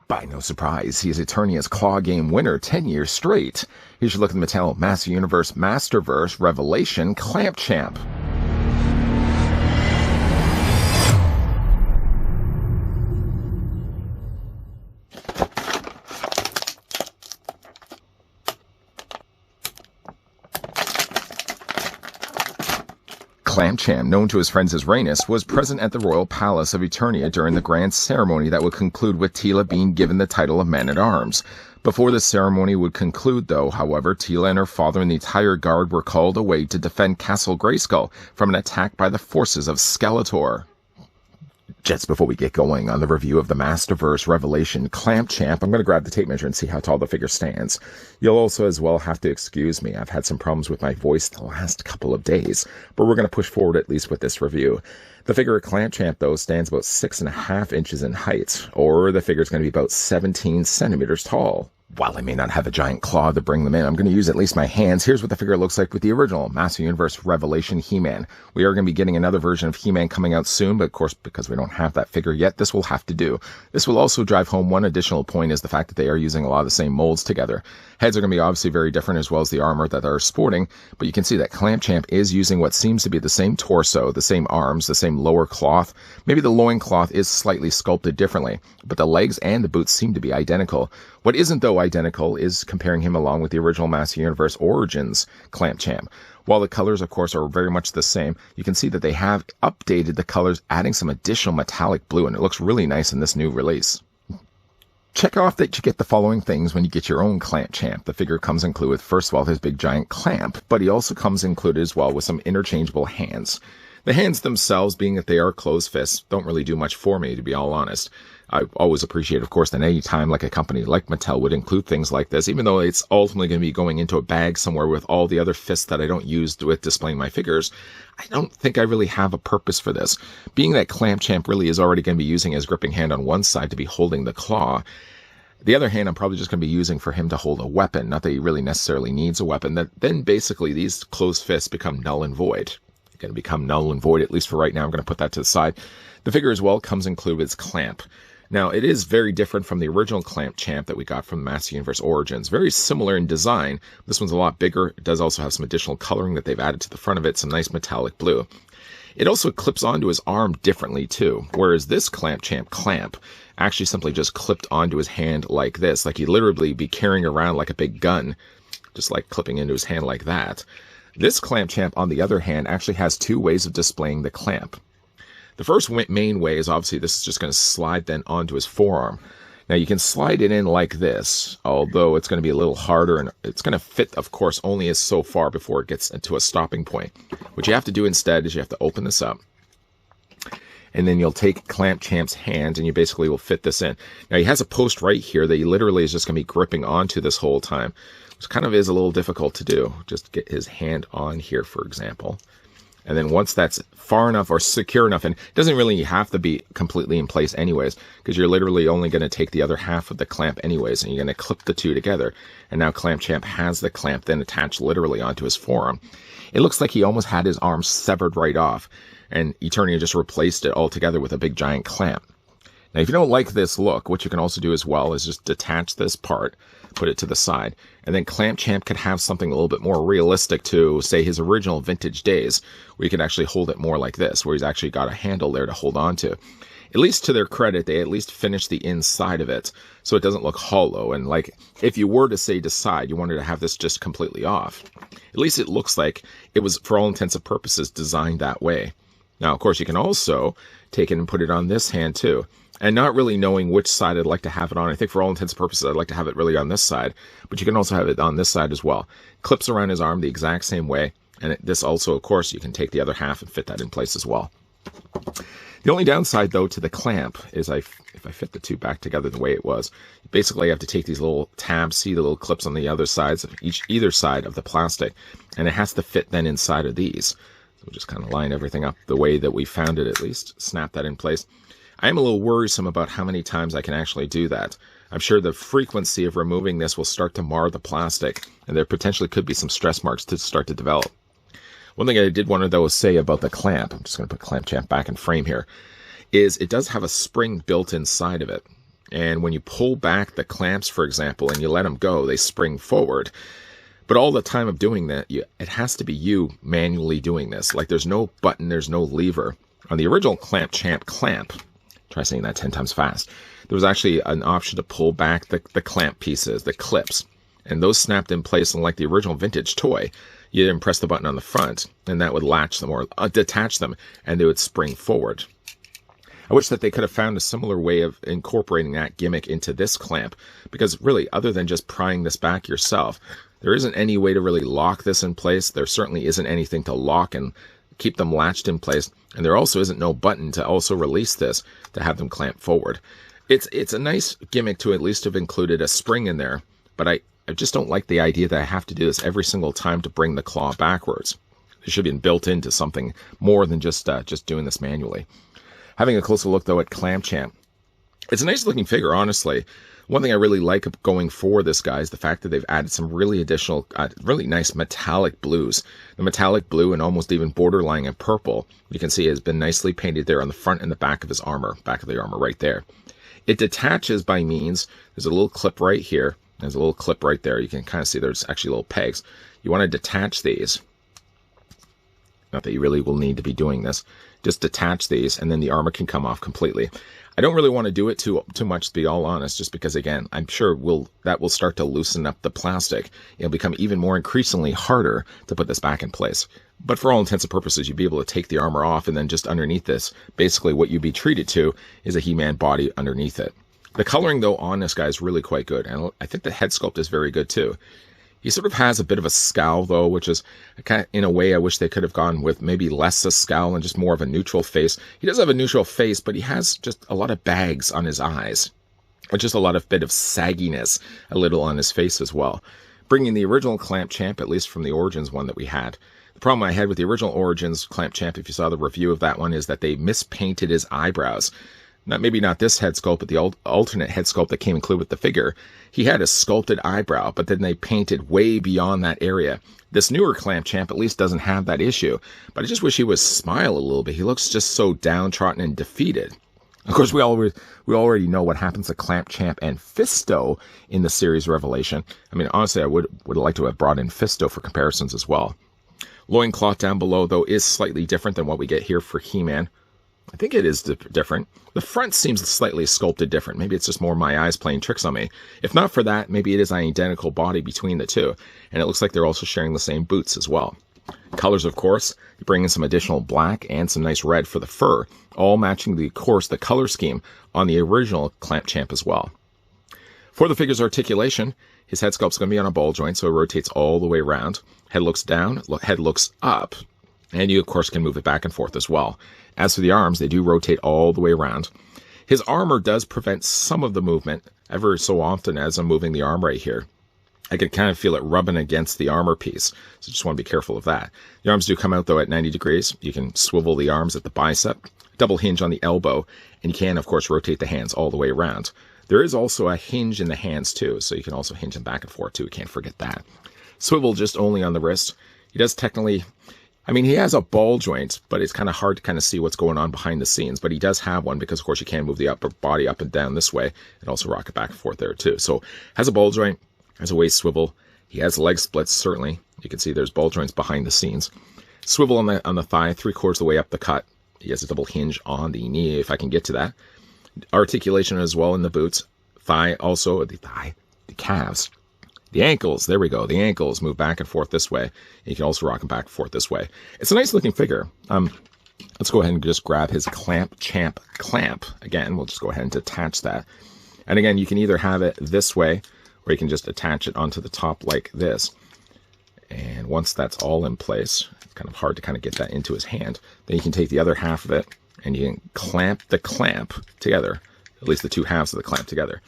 By no surprise, he is Eternia's Claw Game winner 10 years straight. Here's your look at the Mattel Master Universe Masterverse Revelation Clamp Champ. Clamp Champ, known to his friends as Rhaenys, was present at the royal palace of Eternia during the grand ceremony that would conclude with Teela being given the title of Man-at-Arms. Before the ceremony would conclude, though, however, Teela and her father and the entire guard were called away to defend Castle Grayskull from an attack by the forces of Skeletor. Just before we get going on the review of the Masterverse Revelation Clamp Champ, I'm going to grab the tape measure and see how tall the figure stands. You'll also as well have to excuse me. I've had some problems with my voice the last couple of days, but we're going to push forward at least with this review. The figure of Clamp Champ, though, stands about 6.5 inches in height, or the figure is going to be about 17 centimeters tall. While I may not have a giant claw to bring them in, I'm going to use at least my hands. Here's what the figure looks like with the original Master Universe Revelation He-Man. We are going to be getting another version of He-Man coming out soon, but of course, because we don't have that figure yet, this will have to do. This will also drive home one additional point, is the fact that they are using a lot of the same molds together. Heads are going to be obviously very different, as well as the armor that they're sporting, but you can see that Clamp Champ is using what seems to be the same torso, the same arms, the same lower cloth. Maybe the loincloth is slightly sculpted differently, but the legs and the boots seem to be identical. What isn't, though, identical is comparing him along with the original Master Universe Origins Clamp Champ. While the colors, of course, are very much the same, you can see that they have updated the colors, adding some additional metallic blue, and it looks really nice in this new release. Check off that you get the following things when you get your own Clamp Champ. The figure comes included with, first of all, his big giant clamp, but he also comes included as well with some interchangeable hands. The hands themselves, being that they are closed fists, don't really do much for me, to be all honest. I always appreciate, of course, that any time like a company like Mattel would include things like this, even though it's ultimately going to be going into a bag somewhere with all the other fists that I don't use with displaying my figures. I don't think I really have a purpose for this. Being that Clamp Champ really is already going to be using his gripping hand on one side to be holding the claw, the other hand I'm probably just going to be using for him to hold a weapon. Not that he really necessarily needs a weapon. Then basically these closed fists become null and void. Going to become null and void, at least for right now. I'm going to put that to the side. The figure as well comes included with its clamp. Now, it is very different from the original Clamp Champ that we got from Master Universe Origins. Very similar in design. This one's a lot bigger. It does also have some additional coloring that they've added to the front of it, some nice metallic blue. It also clips onto his arm differently, too, whereas this Clamp Champ clamp actually simply just clipped onto his hand like this, like he'd literally be carrying around like a big gun, just like clipping into his hand like that. This Clamp Champ, on the other hand, actually has two ways of displaying the clamp. The first main way is obviously this is just going to slide then onto his forearm. Now you can slide it in like this, although it's going to be a little harder, and it's going to fit, of course, only as so far before it gets into a stopping point. What you have to do instead is you have to open this up, and then you'll take Clamp Champ's hand and you basically will fit this in. Now he has a post right here that he literally is just going to be gripping onto this whole time, which kind of is a little difficult to do. Just get his hand on here, for example. And then once that's far enough or secure enough, and it doesn't really have to be completely in place anyways, because you're literally only going to take the other half of the clamp anyways, and you're going to clip the two together. And now Clamp Champ has the clamp then attached literally onto his forearm. It looks like he almost had his arm severed right off, and Eternia just replaced it all together with a big giant clamp. Now, if you don't like this look, what you can also do as well is just detach this part, put it to the side, and then Clamp Champ could have something a little bit more realistic to, say, his original vintage days, where you could actually hold it more like this, where he's actually got a handle there to hold on to. At least to their credit, they at least finished the inside of it, so it doesn't look hollow. And like, if you were to say decide you wanted to have this just completely off, at least it looks like it was, for all intents and purposes, designed that way. Now, of course, you can also take it and put it on this hand too. And not really knowing which side I'd like to have it on. I think for all intents and purposes, I'd like to have it really on this side. But you can also have it on this side as well. Clips around his arm the exact same way. And this also, of course, you can take the other half and fit that in place as well. The only downside, though, to the clamp is if I fit the two back together the way it was, basically I have to take these little tabs, see the little clips on the other sides of either side of the plastic, and it has to fit then inside of these. So we'll just kind of line everything up the way that we found it, at least. Snap that in place. I am a little worrisome about how many times I can actually do that. I'm sure the frequency of removing this will start to mar the plastic, and there potentially could be some stress marks to start to develop. One thing I did want to, though, say about the clamp, I'm just going to put Clamp Champ back in frame here, is it does have a spring built inside of it. And when you pull back the clamps, for example, and you let them go, they spring forward. But all the time of doing that, it has to be you manually doing this. Like there's no button, there's no lever. On the original Clamp Champ clamp, try saying that 10 times fast, there was actually an option to pull back the clamp pieces, the clips. And those snapped in place, and like the original vintage toy, you didn't press the button on the front, and that would latch them or detach them, and they would spring forward. I wish that they could have found a similar way of incorporating that gimmick into this clamp, because really, other than just prying this back yourself, there isn't any way to really lock this in place. There certainly isn't anything to lock and keep them latched in place, and there also isn't no button to also release this to have them clamp forward. It's a nice gimmick to at least have included a spring in there, but I just don't like the idea that I have to do this every single time to bring the claw backwards. It should have been built into something more than just doing this manually. Having a closer look, though, at Clamp Champ. It's a nice looking figure, honestly. One thing I really like going for this guy is the fact that they've added some really additional, really nice metallic blues. The metallic blue and almost even borderline in purple, you can see has been nicely painted there on the front and the back of his armor, back of the armor right there. It detaches by means, there's a little clip right here, there's a little clip right there. You can kind of see there's actually little pegs. You want to detach these. Not that you really will need to be doing this. Just detach these, and then the armor can come off completely. I don't really want to do it too much, to be all honest, just because, again, I'm sure that will start to loosen up the plastic. It'll become even more increasingly harder to put this back in place. But for all intents and purposes, you'd be able to take the armor off, and then just underneath this, basically what you'd be treated to is a He-Man body underneath it. The coloring, though, on this guy is really quite good, and I think the head sculpt is very good, too. He sort of has a bit of a scowl, though, which is kind of, in a way, I wish they could have gone with maybe less a scowl and just more of a neutral face. He does have a neutral face, but he has just a lot of bags on his eyes, or just a bit of sagginess a little on his face as well. Bringing the original Clamp Champ, at least from the Origins one that we had. The problem I had with the original Origins Clamp Champ, if you saw the review of that one, is that they mispainted his eyebrows. Maybe not this head sculpt, but the alternate head sculpt that came included with the figure. He had a sculpted eyebrow, but then they painted way beyond that area. This newer Clamp Champ at least doesn't have that issue, but I just wish he would smile a little bit. He looks just so downtrodden and defeated. Of course, we already know what happens to Clamp Champ and Fisto in the series Revelation. I mean, honestly, I would like to have brought in Fisto for comparisons as well. Loincloth down below, though, is slightly different than what we get here for He-Man. I think it is different. The front seems slightly sculpted different. Maybe it's just more my eyes playing tricks on me. If not for that, maybe it is an identical body between the two. And it looks like they're also sharing the same boots as well. Colors, of course, you bring in some additional black and some nice red for the fur, all matching the color scheme on the original Clamp Champ as well. For the figure's articulation, his head sculpt's going to be on a ball joint, so it rotates all the way around. Head looks down, head looks up, and you, of course, can move it back and forth as well. As for the arms, they do rotate all the way around. His armor does prevent some of the movement, ever so often as I'm moving the arm right here. I can kind of feel it rubbing against the armor piece, so just want to be careful of that. The arms do come out, though, at 90 degrees. You can swivel the arms at the bicep, double hinge on the elbow, and you can, of course, rotate the hands all the way around. There is also a hinge in the hands, too, so you can also hinge them back and forth, too. You can't forget that. Swivel just only on the wrist. He does technically... I mean, he has a ball joint, but it's kind of hard to kind of see what's going on behind the scenes. But he does have one because, of course, you can move the upper body up and down this way and also rock it back and forth there, too. So has a ball joint, has a waist swivel. He has leg splits, certainly. You can see there's ball joints behind the scenes. Swivel on the thigh, 3/4 of the way up the cut. He has a double hinge on the knee, if I can get to that. Articulation as well in the boots. Thigh also, the calves. The ankles, there we go. The ankles move back and forth this way. And you can also rock them back and forth this way. It's a nice looking figure. Let's go ahead and just grab his Clamp Champ clamp. Again, we'll just go ahead and detach that. And again, you can either have it this way, or you can just attach it onto the top like this. And once that's all in place, it's kind of hard to kind of get that into his hand. Then you can take the other half of it, and you can clamp the clamp together. At least the two halves of the clamp together.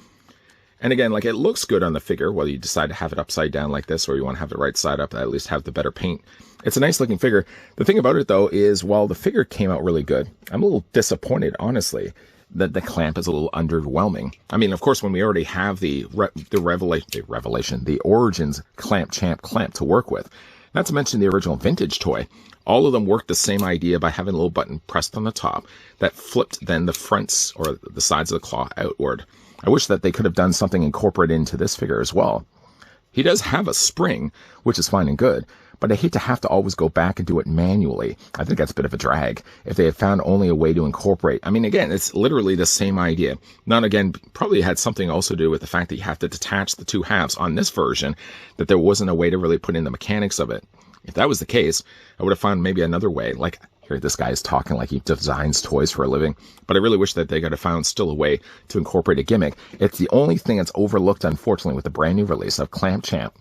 And again, like, it looks good on the figure, whether you decide to have it upside down like this or you want to have it right side up, at least have the better paint. It's a nice looking figure. The thing about it, though, is while the figure came out really good, I'm a little disappointed, honestly, that the clamp is a little underwhelming. I mean, of course, when we already have the Origins Clamp Champ clamp to work with, not to mention the original vintage toy, all of them worked the same idea by having a little button pressed on the top that flipped then the fronts or the sides of the claw outward. I wish that they could have done something incorporated into this figure as well. He does have a spring, which is fine and good, but I hate to have to always go back and do it manually. I think that's a bit of a drag. If they had found only a way to incorporate, I mean, again, it's literally the same idea. Not again, probably had something also to do with the fact that you have to detach the two halves on this version, that there wasn't a way to really put in the mechanics of it. If that was the case, I would have found maybe another way. Like, here this guy is talking like he designs toys for a living, but I really wish that they could have found still a way to incorporate a gimmick. It's the only thing that's overlooked, unfortunately, with the brand new release of Clamp Champ.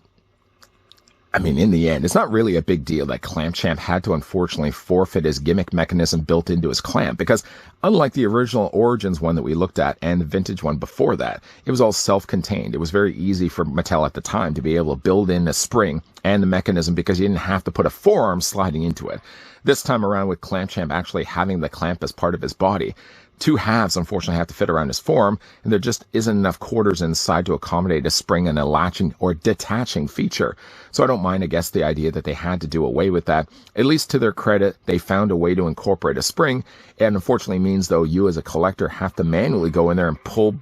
I mean, in the end, it's not really a big deal that Clamp Champ had to unfortunately forfeit his gimmick mechanism built into his clamp, because unlike the original Origins one that we looked at and the vintage one before that, it was all self-contained. It was very easy for Mattel at the time to be able to build in a spring and the mechanism because you didn't have to put a forearm sliding into it. This time around with Clamp Champ actually having the clamp as part of his body, two halves unfortunately have to fit around his form, and there just isn't enough quarters inside to accommodate a spring and a latching or detaching feature. So I don't mind, I guess, the idea that they had to do away with that. At least to their credit, they found a way to incorporate a spring, and unfortunately means, though, you as a collector have to manually go in there and pull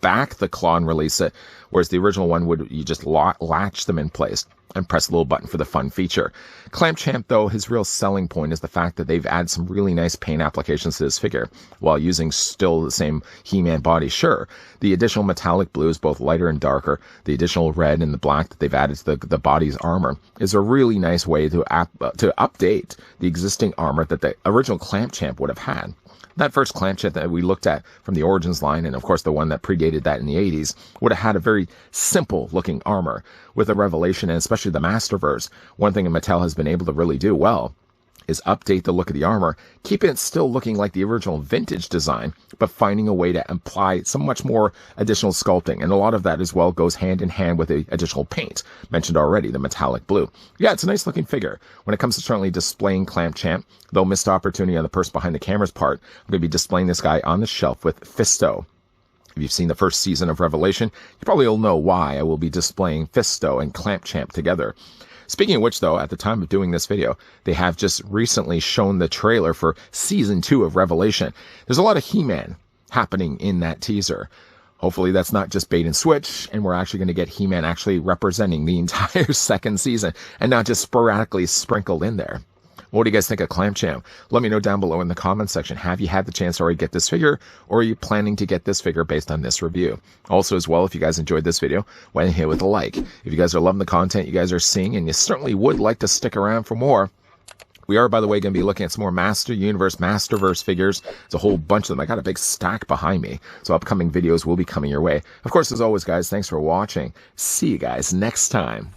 back the claw and release it, whereas the original one would, you just latch them in place and press a little button for the fun feature. Clamp Champ, though, his real selling point is the fact that they've added some really nice paint applications to this figure, while using still the same He-Man body. Sure, the additional metallic blues, both lighter and darker, the additional red and the black that they've added to the body's armor, is a really nice way to update the existing armor that the original Clamp Champ would have had. That first Clamp Champ that we looked at from the Origins line, and of course the one that predated that in the 80s, would have had a very simple looking armor. With the Revelation and especially the Masterverse, one thing Mattel has been able to really do well is update the look of the armor, keeping it still looking like the original vintage design, but finding a way to apply some much more additional sculpting. And a lot of that as well goes hand in hand with the additional paint mentioned already, the metallic blue. Yeah, it's a nice looking figure. When it comes to certainly displaying Clamp Champ, though missed opportunity on the person behind the camera's part, I'm going to be displaying this guy on the shelf with Fisto. If you've seen the first season of Revelation, you probably will know why I will be displaying Fisto and Clamp Champ together. Speaking of which, though, at the time of doing this video, they have just recently shown the trailer for Season 2 of Revelation. There's a lot of He-Man happening in that teaser. Hopefully that's not just bait and switch, and we're actually going to get He-Man actually representing the entire second season, and not just sporadically sprinkled in there. What do you guys think of Clamp Champ? Let me know down below in the comments section. Have you had the chance to already get this figure, or are you planning to get this figure based on this review? Also, as well, if you guys enjoyed this video, why don't you hit with a like? If you guys are loving the content you guys are seeing, and you certainly would like to stick around for more, we are, by the way, going to be looking at some more Master Universe, Masterverse figures. There's a whole bunch of them. I got a big stack behind me, so upcoming videos will be coming your way. Of course, as always, guys, thanks for watching. See you guys next time.